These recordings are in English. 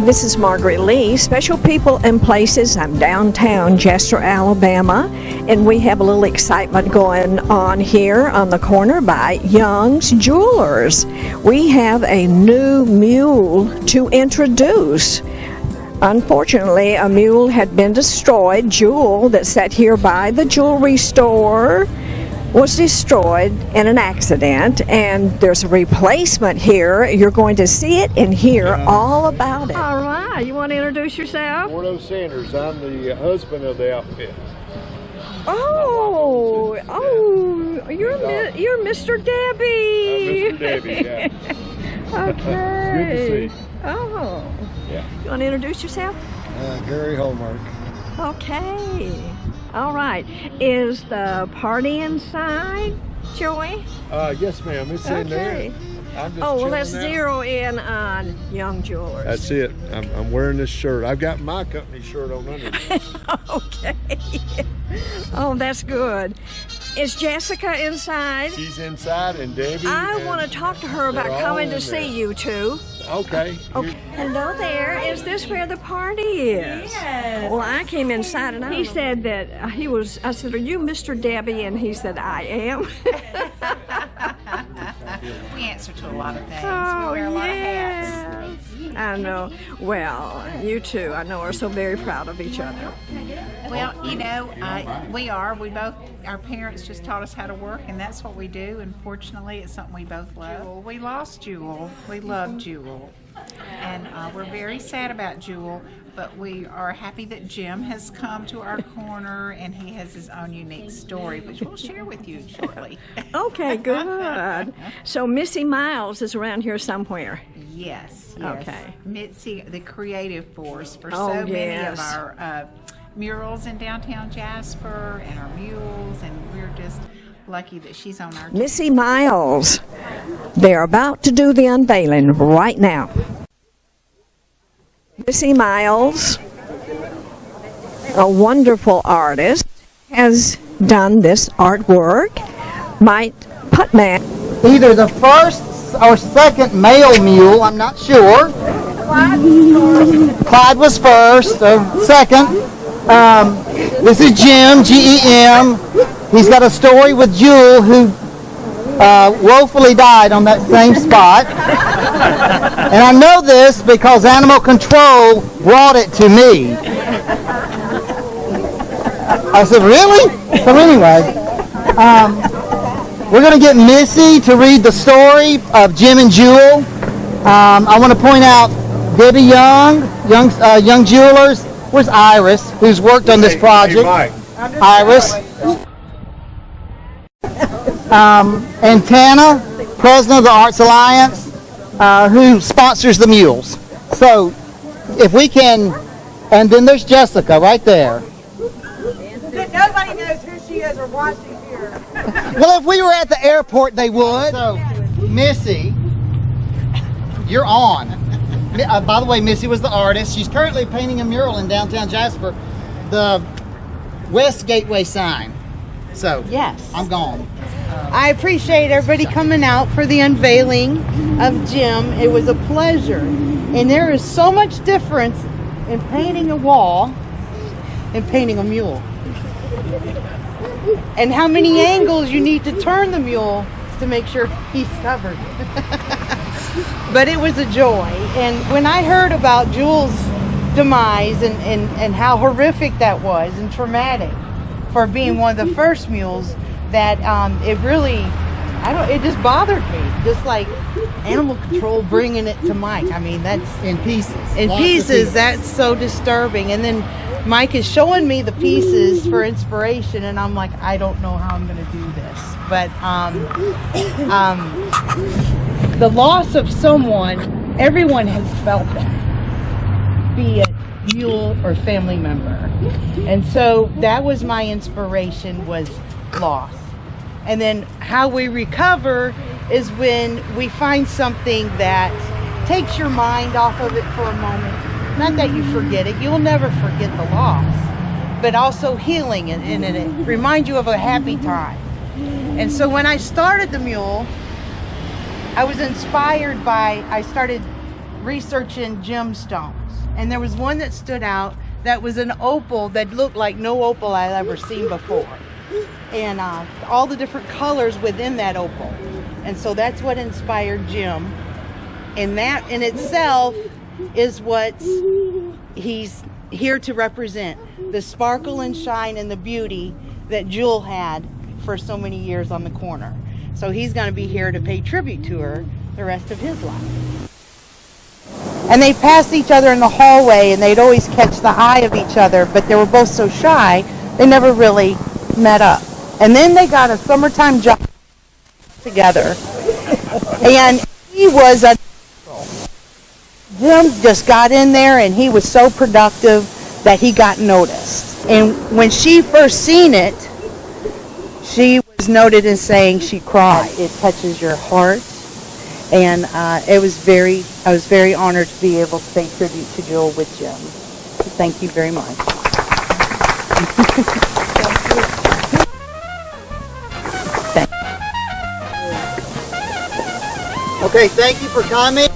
This is Margaret Lee, Special People and Places. I'm downtown Chester, Alabama, and we have a little excitement going on here on the corner by Young's Jewelers. We have a new mule to introduce. Unfortunately, a mule had been destroyed. Jewel that sat here by the jewelry store was destroyed in an accident, and there's a replacement here. You're going to see it and hear all about it. All right, you want to introduce yourself? Wardo Sanders. I'm the husband of the outfit. Oh, you're Mr. Debbie. Mr. Debbie, yeah. Okay. It's good to see. Oh. Yeah. You want to introduce yourself? Gary Hallmark. Okay. All right. Is the party inside, Joey? Yes, ma'am. It's in there. I'm just let's chilling out. zero in on Young Jewelers. That's it. I'm wearing this shirt. I've got my company shirt on underneath. Okay. Oh, that's good. Is Jessica inside? She's inside, and Debbie. I want to talk to her about coming to see you two. Okay. Okay. Hello there. Is this where the party is? Yes. Well, I came inside and he said that I said, are you Mr. Debbie? And he said, I am. We answer to a lot of things. Oh, We wear a lot of yes. hats. I know. Well, you two, I know, are so very proud of each other. Well, you know, we are. We both, our parents just taught us how to work, and that's what we do. And fortunately, it's something we both love. We lost Jewel. We love Jewel. And we're very sad about Jewel, but we are happy that Jim has come to our corner, and he has his own unique story, which we'll share with you shortly. Okay, good. So Missy Miles is around here somewhere. Yes. Okay. Mitzi, the creative force for Oh, so many yes. of our murals in downtown Jasper and our mules, and we're just lucky that she's on our team. Missy Miles. They're about to do the unveiling right now. Missy Miles, a wonderful artist, has done this artwork. Mike Putman. Either the first or second male mule, I'm not sure. Clyde was first, or second. This is Jim, G-E-M. He's got a story with Jewel, who woefully died on that same spot. And I know this because Animal Control brought it to me. I said, really? So anyway, we're going to get Missy to read the story of Jim and Jewel. I want to point out Debbie Young Jewelers. Where's Iris, who's worked on this project? Hey, Mike. Iris. And Tana, president of the Arts Alliance, who sponsors the mules. So, if we can, and then there's Jessica right there. Nobody knows who she is or why she's here. Well, if we were at the airport, they would. So, Missy, you're on. By the way, Missy was the artist. She's currently painting a mural in downtown Jasper, the West Gateway sign. So, Yes. I'm gone. I appreciate everybody coming out for the unveiling of Jim. It was a pleasure. And there is so much difference in painting a wall and painting a mule. And how many angles you need to turn the mule to make sure he's covered. But it was a joy. And when I heard about Jewel's demise and how horrific that was and traumatic for being one of the first mules, that it just bothered me. Just like Animal Control bringing it to Mike. I mean, that's In pieces. in Lots of pieces. That's so disturbing. And then Mike is showing me the pieces for inspiration, and I'm like, I don't know how I'm going to do this. But the loss of someone, everyone has felt that, be it mule or family member. And so that was my inspiration, was loss. And then how we recover is when we find something that takes your mind off of it for a moment. Not that you forget it, you'll never forget the loss, but also healing it, and it reminds you of a happy time. And so when I started the mule, I was inspired by, I started researching gemstones. And there was one that stood out that was an opal that looked like no opal I'd ever seen before. And all the different colors within that opal. And so that's what inspired Jim. And that in itself is what he's here to represent. The sparkle and shine and the beauty that Jewel had for so many years on the corner. So he's going to be here to pay tribute to her the rest of his life. And they passed each other in the hallway, and they'd always catch the eye of each other, but they were both so shy, they never really met up. And then they got a summertime job together. And he was a Jim just got in there, and he was so productive that he got noticed. And when she first seen it, she was noted as saying she cried. It touches your heart. And I was very honored to be able to pay tribute to Jewel with Jim. So thank you very much. Okay, thank you for coming.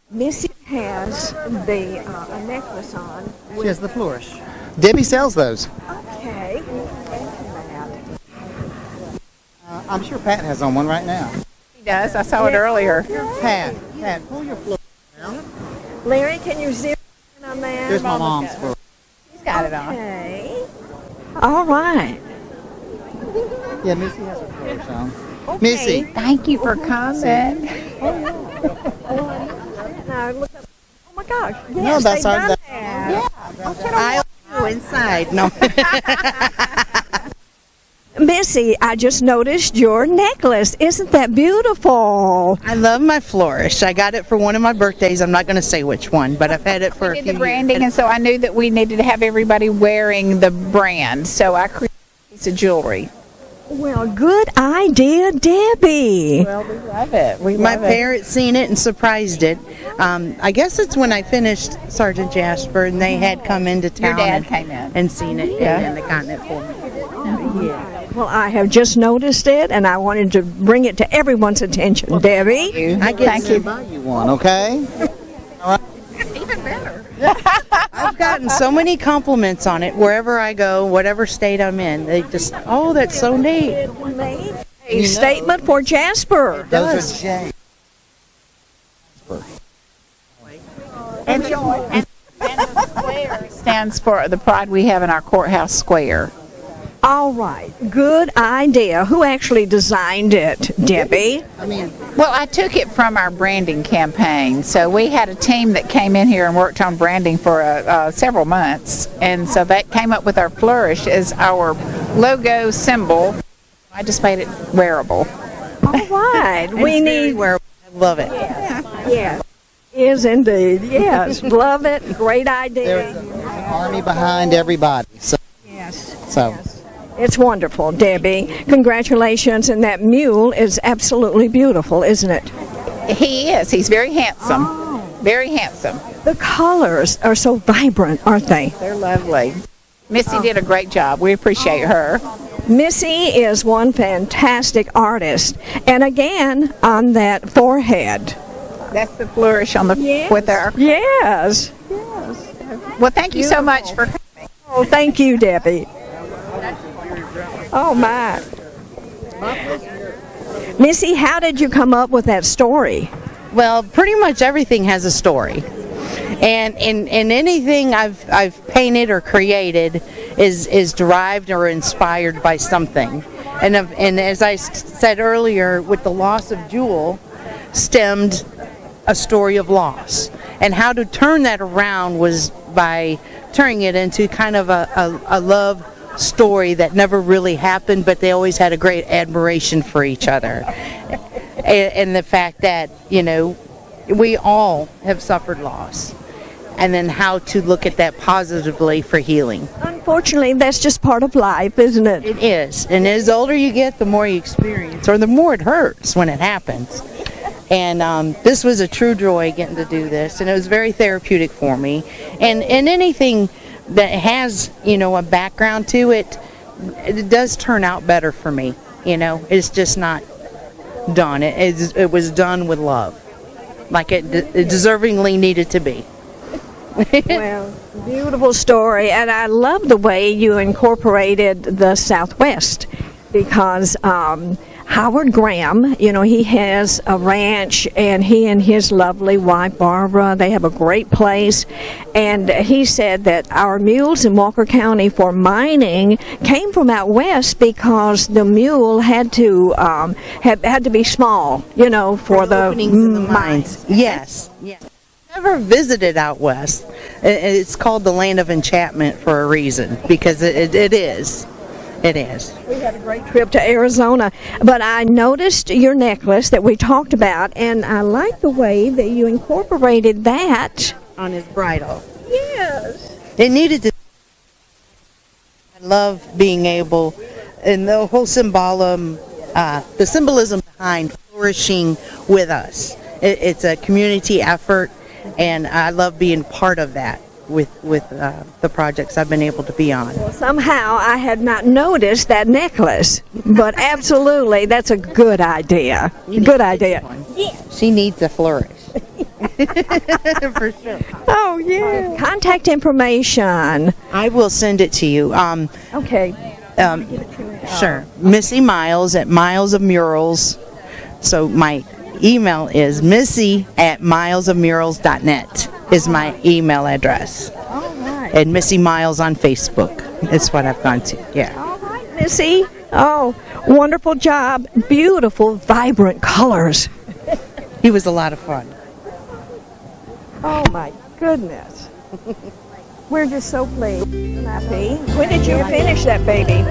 Missy has the a necklace on. She has the flourish. Debbie sells those. Okay. I'm sure Pat has on one right now. He does. I saw it earlier. Pat, pull your flourish out. Larry, can you zero in on that? There's my mom's flourish. He's got it on. Okay. All right. Yeah, Missy has her flourish on. Okay. Missy. Thank you for coming. Now look up. Oh my gosh. Yes, No, that's they've our. done That, that. I'll go inside. No. Missy, I just noticed your necklace. Isn't that beautiful? I love my flourish. I got it for one of my birthdays. I'm not going to say which one, but I've had it for a We few did the branding, years. and so I knew that we needed to have everybody wearing the brand. So I created a piece of jewelry. Well, good idea, Debbie. Well, we love it. My parents seen it and surprised it. I guess it's when I finished Sergeant Jasper, and they had come into town. Your dad came in. and seen it, Yeah. and they gotten it for me. Yeah. Well, I have just noticed it, and I wanted to bring it to everyone's attention, Debbie. I get Thank you. buy you one, okay? Even better. I've gotten so many compliments on it wherever I go, whatever state I'm in. They just, oh, that's so neat. A statement for Jasper. Those are Jay. And the square stands for the pride we have in our courthouse square. All right. Good idea. Who actually designed it, Debbie? Well, I took it from our branding campaign. So we had a team that came in here and worked on branding for several months. And so that came up with our flourish as our logo symbol. I just made it wearable. All right. We need. I love it. Yes. Is indeed. Yes. Love it. Great idea. There's an army behind everybody. So, Yes. so Yes. It's wonderful, Debbie. Congratulations, and that mule is absolutely beautiful, isn't it? He is. He's very handsome. Very handsome. The colors are so vibrant, aren't they? They're lovely. Missy did a great job. We appreciate her. Missy is one fantastic artist. And again, on that forehead. That's the flourish on the with her. Yes. Well, thank you so much for coming. Oh, thank you, Debbie. Oh, my. Missy, how did you come up with that story? Well, pretty much everything has a story. And in anything I've painted or created is derived or inspired by something. And as I said earlier, with the loss of Jewel, stemmed a story of loss. And how to turn that around was by turning it into kind of a love story that never really happened, but they always had a great admiration for each other. And the fact that, you know, we all have suffered loss. And then how to look at that positively for healing. Unfortunately, that's just part of life, isn't it? It is. And as older you get, the more you experience, or the more it hurts when it happens. And this was a true joy getting to do this, and it was very therapeutic for me. And anything that has, you know, a background to it, it does turn out better for me. You know, it's just not done. It was done with love, like it deservingly needed to be. Well, beautiful story, and I love the way you incorporated the Southwest, because Howard Graham, you know, he has a ranch, and he and his lovely wife Barbara, they have a great place, and he said that our mules in Walker County for mining came from out west because the mule had to had to be small, you know, for the openings in the mines. Yes. Yes. Never visited out west. It's called the land of enchantment for a reason, because it is. It is. We had a great trip to Arizona, but I noticed your necklace that we talked about, and I like the way that you incorporated that On his bridle. Yes. It needed to. I love being able, and the whole the symbolism behind flourishing with us. It's a community effort, and I love being part of that with the projects I've been able to be on. Well, somehow I had not noticed that necklace, but absolutely, that's a good idea. Good idea. She needs to flourish. For sure. Oh, yeah. Contact information. I will send it to you. Okay. Sure. Missy Miles at Miles of Murals. So my email is missy@milesofmurals.net is my email address. All right. And Missy Miles on Facebook is what I've gone to. Yeah. All right, Missy. Oh, wonderful job. Beautiful, vibrant colors. He was a lot of fun. Oh, my goodness. We're just so pleased and happy. When did you finish that baby?